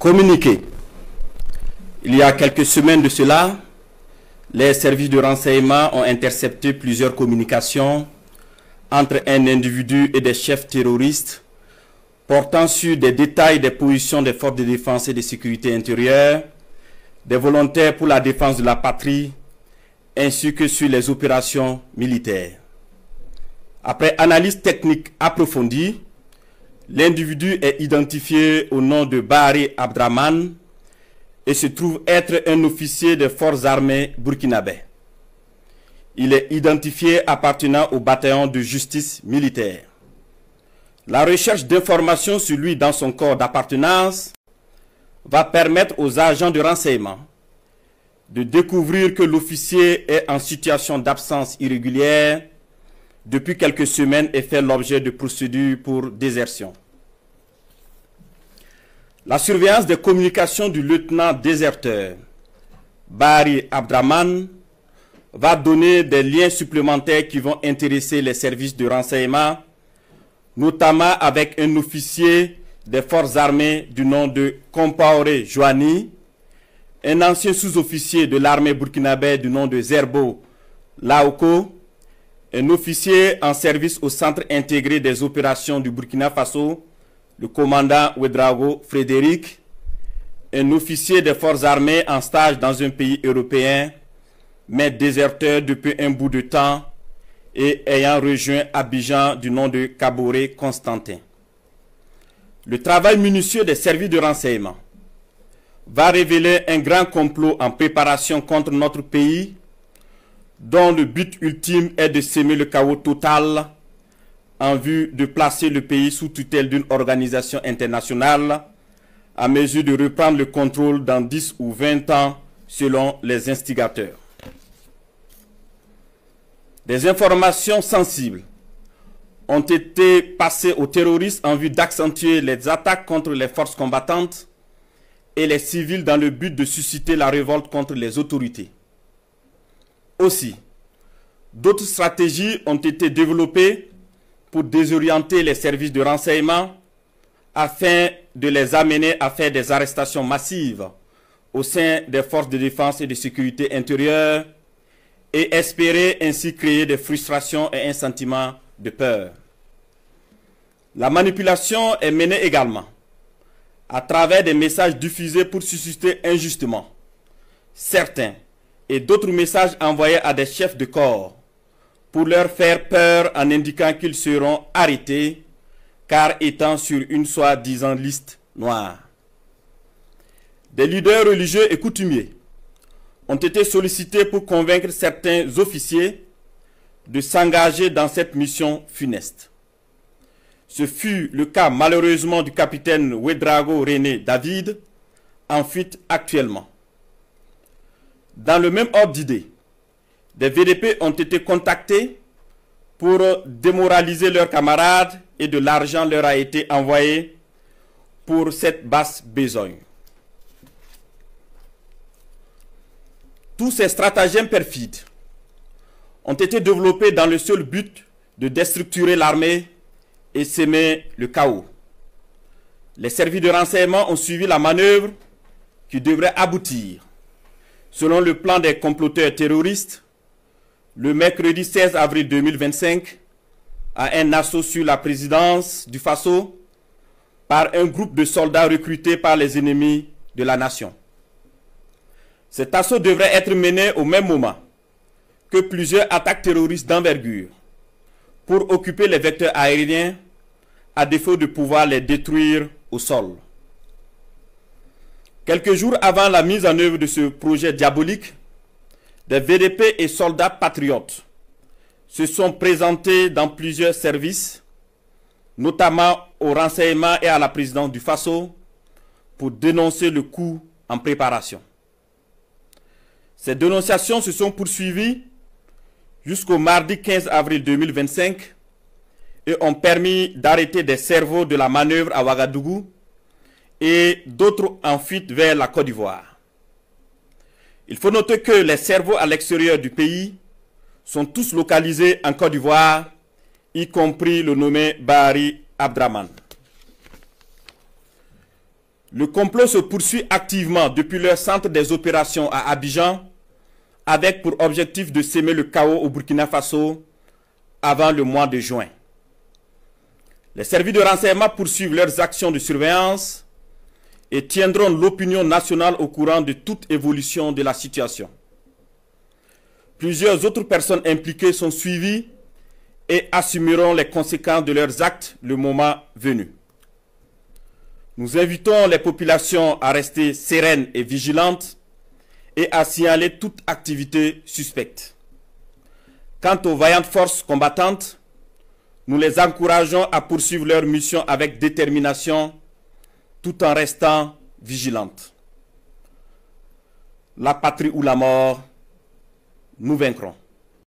Communiqué. Il y a quelques semaines de cela, les services de renseignement ont intercepté plusieurs communications entre un individu et des chefs terroristes portant sur des détails des positions des forces de défense et de sécurité intérieure, des volontaires pour la défense de la patrie, ainsi que sur les opérations militaires. Après analyse technique approfondie, l'individu est identifié au nom de Bahari Abdraman et se trouve être un officier des forces armées burkinabè. Il est identifié appartenant au bataillon de justice militaire. La recherche d'informations sur lui dans son corps d'appartenance va permettre aux agents de renseignement de découvrir que l'officier est en situation d'absence irrégulière depuis quelques semaines et fait l'objet de procédures pour désertion. La surveillance des communications du lieutenant déserteur Bahari Abdraman va donner des liens supplémentaires qui vont intéresser les services de renseignement, notamment avec un officier des forces armées du nom de Compaoré Joani, un ancien sous-officier de l'armée burkinabè du nom de Zerbo Laoko, un officier en service au centre intégré des opérations du Burkina Faso, le commandant Ouedraogo Frédéric, un officier des forces armées en stage dans un pays européen, mais déserteur depuis un bout de temps et ayant rejoint Abidjan du nom de Kaboré Constantin. Le travail minutieux des services de renseignement va révéler un grand complot en préparation contre notre pays, dont le but ultime est de semer le chaos total en vue de placer le pays sous tutelle d'une organisation internationale à mesure de reprendre le contrôle dans 10 ou 20 ans selon les instigateurs. Des informations sensibles ont été passées aux terroristes en vue d'accentuer les attaques contre les forces combattantes et les civils dans le but de susciter la révolte contre les autorités. Aussi, d'autres stratégies ont été développées pour désorienter les services de renseignement afin de les amener à faire des arrestations massives au sein des forces de défense et de sécurité intérieure et espérer ainsi créer des frustrations et un sentiment de peur. La manipulation est menée également à travers des messages diffusés pour susciter injustement certains et d'autres messages envoyés à des chefs de corps pour leur faire peur en indiquant qu'ils seront arrêtés car étant sur une soi-disant liste noire. Des leaders religieux et coutumiers ont été sollicités pour convaincre certains officiers de s'engager dans cette mission funeste. Ce fut le cas malheureusement du capitaine Ouedraogo René David, en fuite actuellement. Dans le même ordre d'idée, des VDP ont été contactés pour démoraliser leurs camarades et de l'argent leur a été envoyé pour cette basse besogne. Tous ces stratagèmes perfides ont été développés dans le seul but de déstructurer l'armée et semer le chaos. Les services de renseignement ont suivi la manœuvre qui devrait aboutir, selon le plan des comploteurs terroristes, le mercredi 16 avril 2025, à un assaut sur la présidence du Faso par un groupe de soldats recrutés par les ennemis de la nation. Cet assaut devrait être mené au même moment que plusieurs attaques terroristes d'envergure pour occuper les vecteurs aériens à défaut de pouvoir les détruire au sol. Quelques jours avant la mise en œuvre de ce projet diabolique, des VDP et soldats patriotes se sont présentés dans plusieurs services, notamment au renseignement et à la présidence du Faso, pour dénoncer le coup en préparation. Ces dénonciations se sont poursuivies jusqu'au mardi 15 avril 2025 et ont permis d'arrêter des cerveaux de la manœuvre à Ouagadougou et d'autres en fuite vers la Côte d'Ivoire. Il faut noter que les cerveaux à l'extérieur du pays sont tous localisés en Côte d'Ivoire, y compris le nommé Bahari Abdraman. Le complot se poursuit activement depuis leur centre des opérations à Abidjan, avec pour objectif de semer le chaos au Burkina Faso avant le mois de juin. Les services de renseignement poursuivent leurs actions de surveillance et tiendront l'opinion nationale au courant de toute évolution de la situation. Plusieurs autres personnes impliquées sont suivies et assumeront les conséquences de leurs actes le moment venu. Nous invitons les populations à rester sereines et vigilantes et à signaler toute activité suspecte. Quant aux vaillantes forces combattantes, nous les encourageons à poursuivre leur mission avec détermination tout en restant vigilantes. La patrie ou la mort, nous vaincrons.